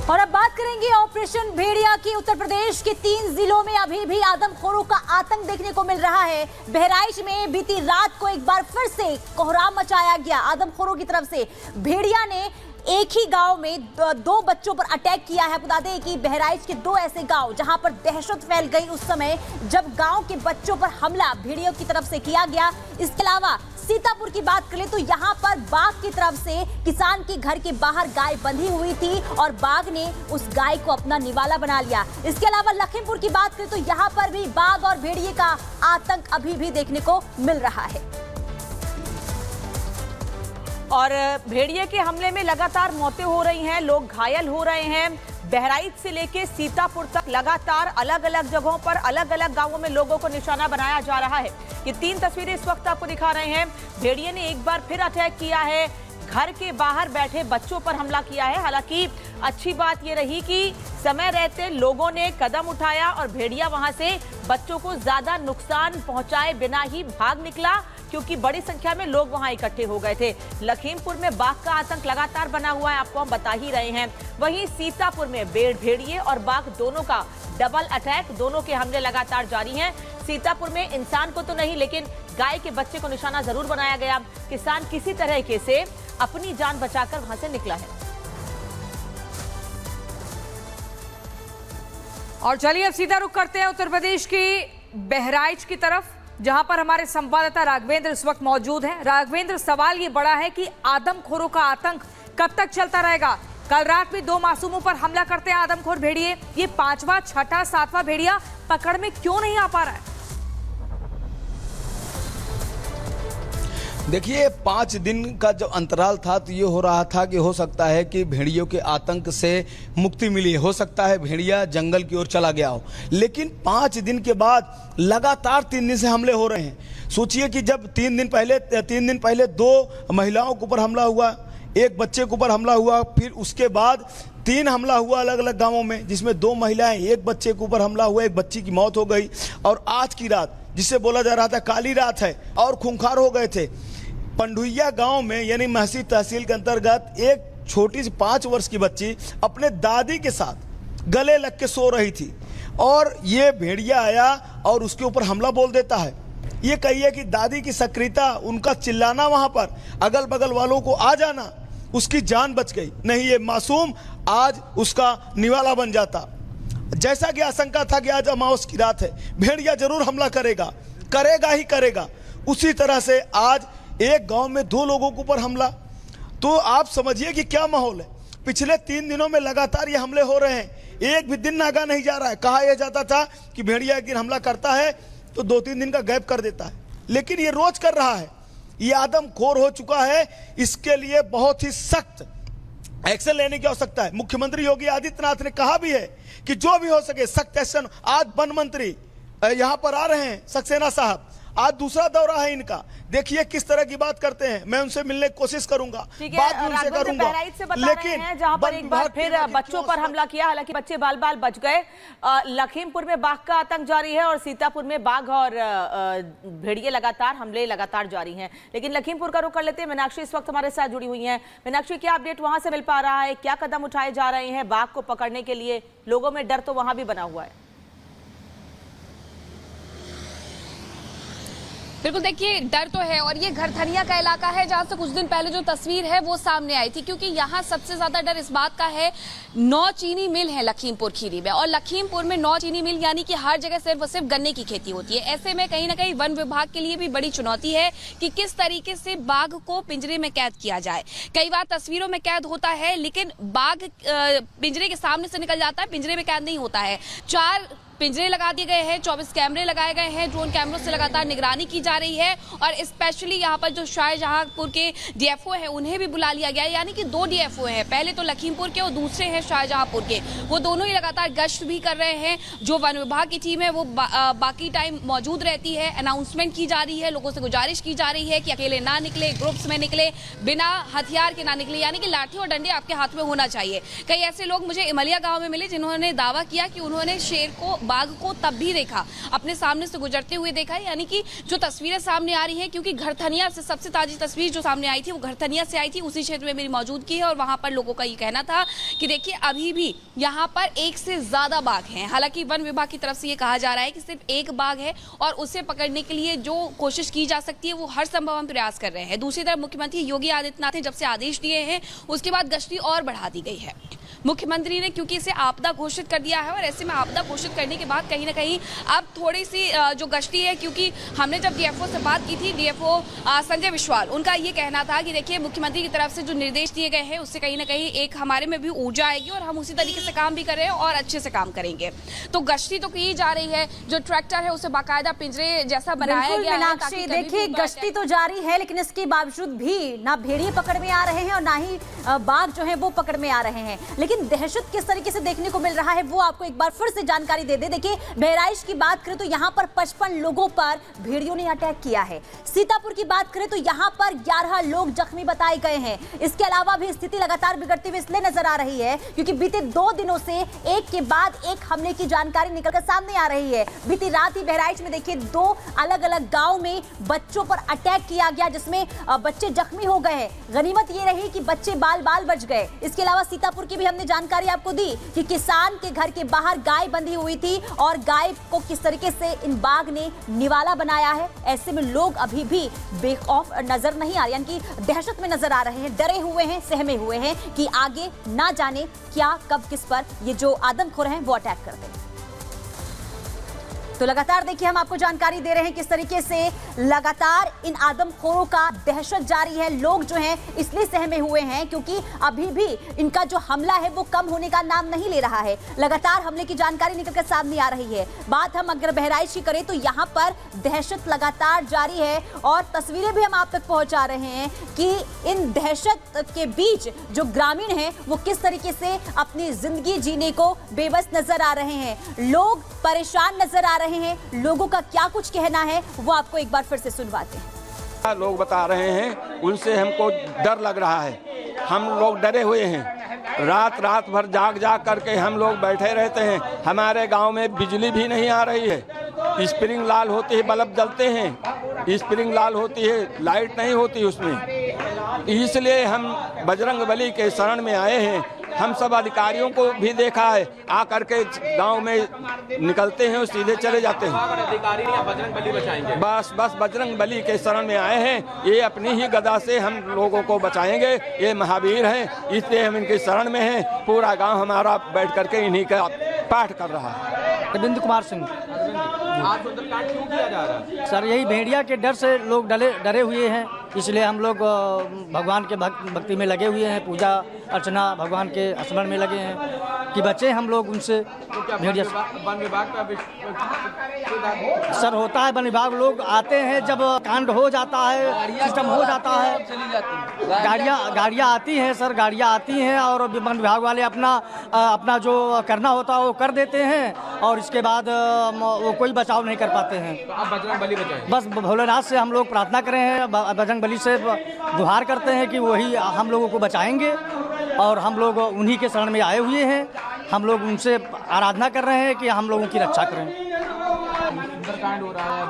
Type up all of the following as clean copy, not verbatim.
और अब बात करेंगे ऑपरेशन भेड़िया की। उत्तर प्रदेश के 3 जिलों में अभी भी आदमखोरों का आतंक देखने को मिल रहा है। बहराइच में बीती रात को एक बार फिर से कोहराम मचाया गया आदमखोरों की तरफ से। भेड़िया ने एक ही गांव में 2 बच्चों पर अटैक किया है। बता दें कि बहराइच के 2 ऐसे गांव जहां पर दहशत फैल गई उस समय जब गांव के बच्चों पर हमला भेड़ियों की तरफ से किया गया। इसके अलावा सीतापुर की बात करें तो यहां पर बाघ की तरफ से किसान के घर के बाहर गाय बंधी हुई थी और बाघ ने उस गाय को अपना निवाला बना लिया। इसके अलावा लखीमपुर की बात करें तो यहां पर भी बाघ और भेड़िए का आतंक अभी भी देखने को मिल रहा है। और भेड़िए के हमले में लगातार मौतें हो रही हैं, लोग घायल हो रहे हैं। बहराइच से लेके सीतापुर तक लगातार अलग अलग जगहों पर अलग अलग गांवों में लोगों को निशाना बनाया जा रहा है। ये 3 तस्वीरें इस वक्त आपको दिखा रहे हैं। भेड़िए ने एक बार फिर अटैक किया है, घर के बाहर बैठे बच्चों पर हमला किया है। हालांकि अच्छी बात ये रही कि समय रहते लोगों ने कदम उठाया और भेड़िया वहां से बच्चों को ज्यादा नुकसान पहुंचाए बिना ही भाग निकला, क्योंकि बड़ी संख्या में लोग वहां इकट्ठे हो गए थे। लखीमपुर में बाघ का आतंक लगातार बना हुआ है, आपको हम बता ही रहे हैं। वहीं सीतापुर में भेड़िए और बाघ दोनों का डबल अटैक, दोनों के हमले लगातार जारी हैं। सीतापुर में इंसान को तो नहीं लेकिन गाय के बच्चे को निशाना जरूर बनाया गया। किसान किसी तरह से अपनी जान बचाकर वहां से निकला है। और चलिए अब सीधा रुख करते हैं उत्तर प्रदेश की बहराइच की तरफ, जहां पर हमारे संवाददाता राघवेंद्र इस वक्त मौजूद हैं। राघवेंद्र, सवाल ये बड़ा है कि आदमखोरों का आतंक कब तक चलता रहेगा? कल रात भी 2 मासूमों पर हमला करते हैं आदमखोर भेड़िए, ये 5वां, 6ठा, 7वां भेड़िया पकड़ में क्यों नहीं आ पा रहा है? देखिए, 5 दिन का जो अंतराल था तो ये हो रहा था कि हो सकता है कि भेड़ियों के आतंक से मुक्ति मिली, हो सकता है भेड़िया जंगल की ओर चला गया हो, लेकिन 5 दिन के बाद लगातार 3 दिन से हमले हो रहे हैं। सोचिए कि जब 3 दिन पहले 2 महिलाओं के ऊपर हमला हुआ, 1 बच्चे के ऊपर हमला हुआ, फिर उसके बाद 3 हमला हुआ अलग अलग गाँवों में, जिसमें 2 महिलाएं, 1 बच्चे के ऊपर हमला हुआ, 1 बच्ची की मौत हो गई। और आज की रात, जिसे बोला जा रहा था काली रात है, और खूंखार हो गए थे। पंडुइया गांव में यानी महसी तहसील के अंतर्गत एक छोटी सी 5 वर्ष की बच्ची अपने दादी के साथ गले लग के सो रही थी और ये भेड़िया आया और उसके ऊपर हमला बोल देता है। ये कहिए कि दादी की सक्रियता, उनका चिल्लाना, वहां पर अगल बगल वालों को आ जाना, उसकी जान बच गई। नहीं, ये मासूम आज उसका निवाला बन जाता। जैसा कि आशंका था कि आज अमावस की रात है, भेड़िया जरूर हमला करेगा, करेगा ही करेगा। उसी तरह से आज एक गांव में 2 लोगों के ऊपर हमला, तो आप समझिए कि क्या माहौल है। पिछले 3 दिनों में लगातार ये हमले हो रहे हैं, एक भी दिन नागा नहीं जा रहा है। कहा यह जाता था कि भेड़िया एक दिन हमला करता है तो 2-3 दिन का गैप कर देता है, लेकिन ये रोज कर रहा है। ये आदमखोर हो चुका है। इसके लिए बहुत ही सख्त एक्शन लेने की आवश्यकता है। मुख्यमंत्री योगी आदित्यनाथ ने कहा भी है कि जो भी हो सके सख्त एक्शन। आज वन मंत्री यहाँ पर आ रहे हैं, सक्सेना साहब, आज दूसरा दौरा है इनका। देखिए किस तरह की बात करते हैं। मैं उनसे मिलने की कोशिश करूंगा, बात उनसे करूंगा, लेकिन जहां पर एक बार फिर बच्चों पर हमला किया, हालांकि बच्चे बाल बाल बच गए। लखीमपुर में बाघ का आतंक जारी है और सीतापुर में बाघ और भेड़िए हमले लगातार जारी हैं। लेकिन लखीमपुर का रुख कर लेते हैं। मीनाक्षी इस वक्त हमारे साथ जुड़ी हुई हैं। मीनाक्षी, क्या अपडेट वहां से मिल पा रहा है? क्या कदम उठाए जा रहे हैं बाघ को पकड़ने के लिए? लोगों में डर तो वहां भी बना हुआ है। बिल्कुल, देखिए डर तो है और ये घरधनिया का इलाका है जहां से कुछ दिन पहले जो तस्वीर है वो सामने आई थी, क्योंकि यहाँ सबसे ज्यादा डर इस बात का है। 9 चीनी मिल है लखीमपुर खीरी में और लखीमपुर में 9 चीनी मिल यानी कि हर जगह सिर्फ और सिर्फ गन्ने की खेती होती है। ऐसे में कहीं ना कहीं वन विभाग के लिए भी बड़ी चुनौती है कि किस तरीके से बाघ को पिंजरे में कैद किया जाए। कई बार तस्वीरों में कैद होता है लेकिन बाघ पिंजरे के सामने से निकल जाता है, पिंजरे में कैद नहीं होता है। 4 पिंजरे लगा दिए गए हैं, 24 कैमरे लगाए गए हैं, ड्रोन कैमरों से लगातार निगरानी की जा रही है और स्पेशली यहाँ पर जो शाहजहांपुर के डीएफओ हैं उन्हें भी बुला लिया गया है। यानी कि 2 डीएफओ हैं, पहले तो लखीमपुर के और दूसरे हैं शाहजहांपुर के। वो दोनों ही लगातार गश्त भी कर रहे हैं। जो वन विभाग की टीम है वो बाकी टाइम मौजूद रहती है। अनाउंसमेंट की जा रही है, लोगों से गुजारिश की जा रही है कि अकेले ना निकले, ग्रुप्स में निकले, बिना हथियार के ना निकले, यानी कि लाठी और डंडे आपके हाथ में होना चाहिए। कई ऐसे लोग मुझे इमलिया गाँव में मिले जिन्होंने दावा किया कि उन्होंने शेर को बाघ को तब भी देखा, अपने सामने से गुजरते हुए देखा। यानी कि जो तस्वीरें सामने आ रही हैं, क्योंकि घरथनिया से सबसे ताजी तस्वीर जो सामने आई थी वो घरथनिया से आई थी, उसी क्षेत्र में मेरी मौजूदगी है और वहां पर लोगों का ये कहना था कि देखिए अभी भी यहाँ पर एक से ज्यादा बाघ हैं। हालांकि वन विभाग की तरफ से ये कहा जा रहा है कि सिर्फ एक बाघ है और उसे पकड़ने के लिए जो कोशिश की जा सकती है वो हर संभव हम प्रयास कर रहे हैं। दूसरी तरफ मुख्यमंत्री योगी आदित्यनाथ ने जब से आदेश दिए हैं उसके बाद गश्ती और बढ़ा दी गई है। मुख्यमंत्री ने क्योंकि इसे आपदा घोषित कर दिया है और ऐसे में आपदा घोषित करने के बाद कहीं ना कहीं अब थोड़ी सी जो गश्ती है, क्योंकि हमने जब डीएफओ से बात की थी, डीएफओ संजय विश्वाल, उनका ये कहना था कि देखिए मुख्यमंत्री की तरफ से जो निर्देश दिए गए हैं उससे कहीं ना कहीं एक हमारे में भी ऊर्जा आएगी और हम उसी तरीके से काम भी कर रहे हैं और अच्छे से काम करेंगे। तो गश्ती तो की जा रही है, जो ट्रैक्टर है उसे बाकायदा पिंजरे जैसा बनाया गया है। मीनाक्षी, देखिए गश्ती तो जारी है लेकिन इसके बावजूद भी ना भेड़िए पकड़ में आ रहे हैं और ना ही बाघ जो है वो पकड़ में आ रहे हैं। लेकिन दहशत किस तरीके से देखने को मिल रहा है वो आपको एक बार फिर से जानकारी दे दे। देखिए बहराइच की बात करें तो यहाँ पर 55 लोगों पर भेड़ियों ने अटैक किया है। सीतापुर की बात करें तो यहाँ पर 11 लोग जख्मी बताए गए हैं। इसके अलावा भी स्थिति लगातार बिगड़ती हुई इसलिए नजर आ रही है क्योंकि बीते 2 दिनों से एक के बाद एक हमले की जानकारी निकलकर सामने आ रही है। बीती रात ही बहराइच में देखिए 2 अलग अलग गांव में बच्चों पर अटैक किया गया जिसमें बच्चे जख्मी हो गए हैं। गनीमत ये रही कि बच्चे बाल बाल बच गए। इसके अलावा सीतापुर की भी हमने जानकारी आपको दी कि किसान के घर के बाहर गाय बंधी हुई थी और गाय को किस तरीके से इन बाघ ने निवाला बनाया है। ऐसे में लोग अभी भी बेखौफ नजर नहीं आ रहे, यानी कि दहशत में नजर आ रहे हैं, डरे हुए हैं, सहमे हुए हैं कि आगे ना जाने क्या कब किस पर ये जो आदमखोर हैं वो अटैक कर दें। तो लगातार देखिए हम आपको जानकारी दे रहे हैं किस तरीके से लगातार इन आदमखोरों का दहशत जारी है। लोग जो हैं इसलिए सहमे हुए हैं क्योंकि अभी भी इनका जो हमला है वो कम होने का नाम नहीं ले रहा है। लगातार हमले की जानकारी निकलकर सामने आ रही है। बात हम अगर बहराइच की करें तो यहाँ पर दहशत लगातार जारी है और तस्वीरें भी हम आप तक पहुंचा रहे हैं कि इन दहशत के बीच जो ग्रामीण हैं वो किस तरीके से अपनी जिंदगी जीने को बेबस नजर आ रहे हैं। लोग परेशान नजर आ रहे हैं। लोगों का क्या कुछ कहना है वो आपको एक बार फिर से सुनवाते हैं। लोग बता रहे हैं उनसे हमको डर लग रहा है। हम लोग डरे हुए हैं। रात भर जाग करके हम लोग बैठे रहते हैं। हमारे गांव में बिजली भी नहीं आ रही है। स्प्रिंग लाल होती है, बल्ब जलते हैं, स्प्रिंग लाल होती है, लाइट नहीं होती उसमें। इसलिए हम बजरंगबली के शरण में आए हैं। हम सब अधिकारियों को भी देखा है, आकर के गांव में निकलते हैं और सीधे चले जाते हैं। अधिकारी या बजरंगबली बचाएंगे? बस बजरंगबली के शरण में आए हैं। ये अपनी ही गदा से हम लोगों को बचाएंगे। ये महावीर हैं, इसलिए हम इनके शरण में हैं। पूरा गांव हमारा बैठ करके इन्हीं का पाठ कर रहा है। रविंद्र कुमार सिंह। आज सुंदरकांड क्यों किया जा रहा है? सर यही भेड़िया के डर से लोग डरे हुए हैं, इसलिए हम लोग भगवान के भक्ति में लगे हुए हैं। पूजा अर्चना भगवान के स्मरण में लगे हैं कि बचे हम लोग उनसे। तो क्या भेड़िया वन विभाग का सर होता है, वन विभाग लोग आते हैं जब कांड हो जाता है, सिस्टम हो जाता है, गाड़ियाँ आती हैं सर, गाड़ियाँ आती हैं और वन विभाग वाले अपना जो करना होता है वो कर देते हैं और इसके बाद वो कोई बचाव नहीं कर पाते हैं। तो आप बजरंगबली बचाएं? बस भोलेनाथ से हम लोग प्रार्थना कर रहे हैं, बजरंगबली से गुहार करते हैं कि वही हम लोगों को बचाएंगे और हम लोग उन्हीं के शरण में आए हुए हैं। हम लोग उनसे आराधना कर रहे हैं कि हम लोगों की रक्षा करें। सुंदरकांड हो रहा है,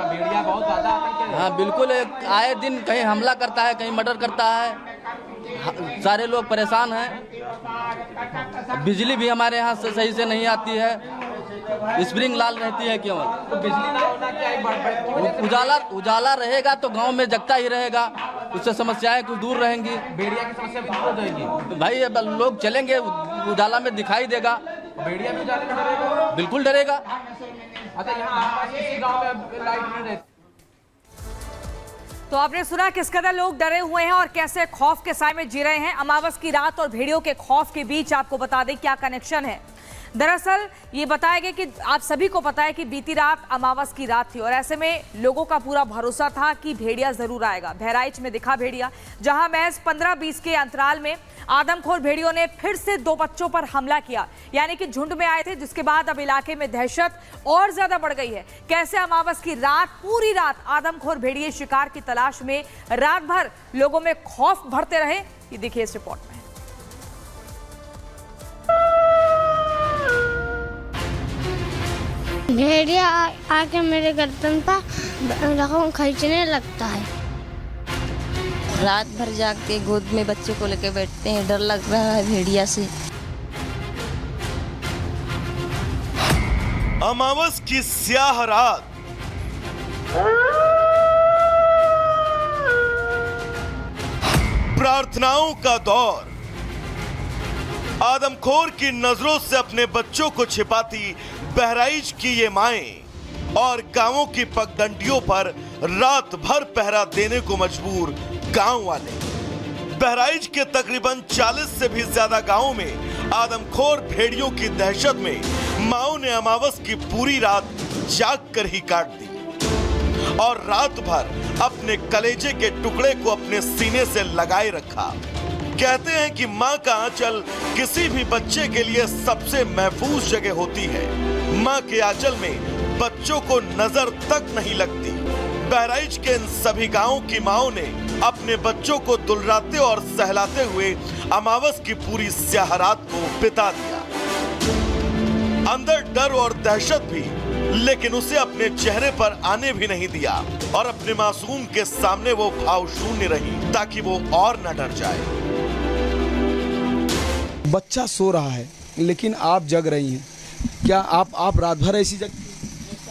भेड़िया बहुत ज्यादा आतंक है। हाँ बिल्कुल, आए दिन कहीं हमला करता है, कहीं मर्डर करता है। सारे लोग परेशान हैं। बिजली भी हमारे यहाँ से सही से नहीं आती है, स्प्रिंग लाल रहती है केवल। तो बिजली ना होना क्या उजाला रहेगा तो गांव में जगता ही रहेगा, उससे समस्याएं कुछ दूर रहेंगी। भेड़िया की समस्या दूर हो जाएगी। भाई अब लोग चलेंगे, उजाला में दिखाई देगा। भेड़िया भी उजाले में डरेगा? बिल्कुल डरेगा। अच्छा, यहाँ किसी गाँव में लाइट नहीं रहती? तो आपने सुना किस कदर लोग डरे हुए हैं और कैसे खौफ के साए में जी रहे हैं। अमावस की रात और भेड़ियों के खौफ के बीच आपको बता दें क्या कनेक्शन है। दरअसल ये बताया गया कि आप सभी को पता है कि बीती रात अमावस की रात थी और ऐसे में लोगों का पूरा भरोसा था कि भेड़िया जरूर आएगा। बहराइच में दिखा भेड़िया, जहां महज 15-20 के अंतराल में आदमखोर भेड़ियों ने फिर से 2 बच्चों पर हमला किया, यानी कि झुंड में आए थे, जिसके बाद अब इलाके में दहशत और ज्यादा बढ़ गई है। कैसे अमावस की रात, पूरी रात आदमखोर भेड़िए शिकार की तलाश में रात भर लोगों में खौफ भरते रहे, ये देखिए इस रिपोर्ट में। भेड़िया आके मेरे गर्दन पर रखों खींचने लगता है। रात भर जाग के गोद में बच्चे को लेके बैठते हैं, डर लग रहा है भेड़िया से। अमावस की स्याह रात, प्रार्थनाओं का दौर, आदमखोर की नजरों से अपने बच्चों को छिपाती बहराइच की ये माएं और गांवों की पगडंडियों पर रात भर पहरा देने को मजबूर गांव वाले। बहराइच के तकरीबन 40 से भी ज्यादा गांवों में आदमखोर भेड़ियों की दहशत में माओ ने अमावस की पूरी रात जाग कर ही काट दी और रात भर अपने कलेजे के टुकड़े को अपने सीने से लगाए रखा। कहते हैं कि माँ का आंचल किसी भी बच्चे के लिए सबसे महफूज जगह होती है। माँ के आंचल में बच्चों को नजर तक नहीं लगती। बहराइच के इन सभी गांवों की माओं ने अपने बच्चों को दुलराते और सहलाते हुए अमावस की पूरी स्याह रात को बिता दिया। अंदर डर और दहशत भी, लेकिन उसे अपने चेहरे पर आने भी नहीं दिया और अपने मासूम के सामने वो भाव शून्य रही ताकि वो और न डर जाए। बच्चा सो रहा है लेकिन आप जग रही हैं, क्या आप रात भर ऐसी जगती हैं?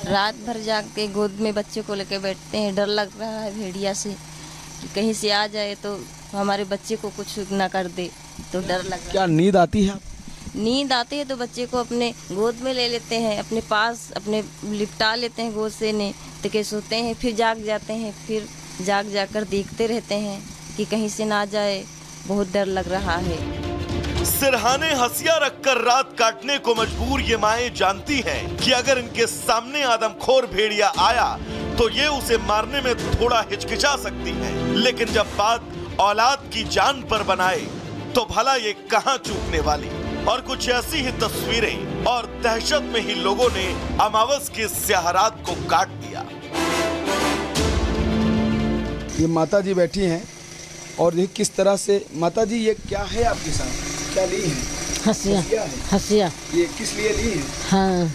रात भर जाग के गोद में बच्चे को लेके बैठते हैं, डर लग रहा है भेड़िया से कि कहीं से आ जाए तो हमारे बच्चे को कुछ ना कर दे, तो डर लग रहा है। क्या नींद आती है? नींद आती है तो बच्चे को अपने गोद में ले लेते हैं, अपने पास अपने लिपटा लेते हैं गोद से ने, तो के सोते हैं, फिर जाग जाते हैं, फिर जाग जाकर देखते रहते हैं कि कहीं से ना जाए, बहुत डर लग रहा है। सिरहाने हंसिया रखकर रात काटने को मजबूर ये माएं जानती हैं कि अगर इनके सामने आदमखोर भेड़िया आया तो ये उसे मारने में थोड़ा हिचकिचा सकती हैं, लेकिन जब बात औलाद की जान पर बनाए तो भला ये कहां चूकने वाली। और कुछ ऐसी ही तस्वीरें और दहशत में ही लोगों ने अमावस की स्याह रात को काट दिया। ये माता जी बैठी हैं और ये किस तरह से, माता जी ये क्या है आपके साथ, क्या ली है? हंसिया। ये किस लिए ली है? हाँ,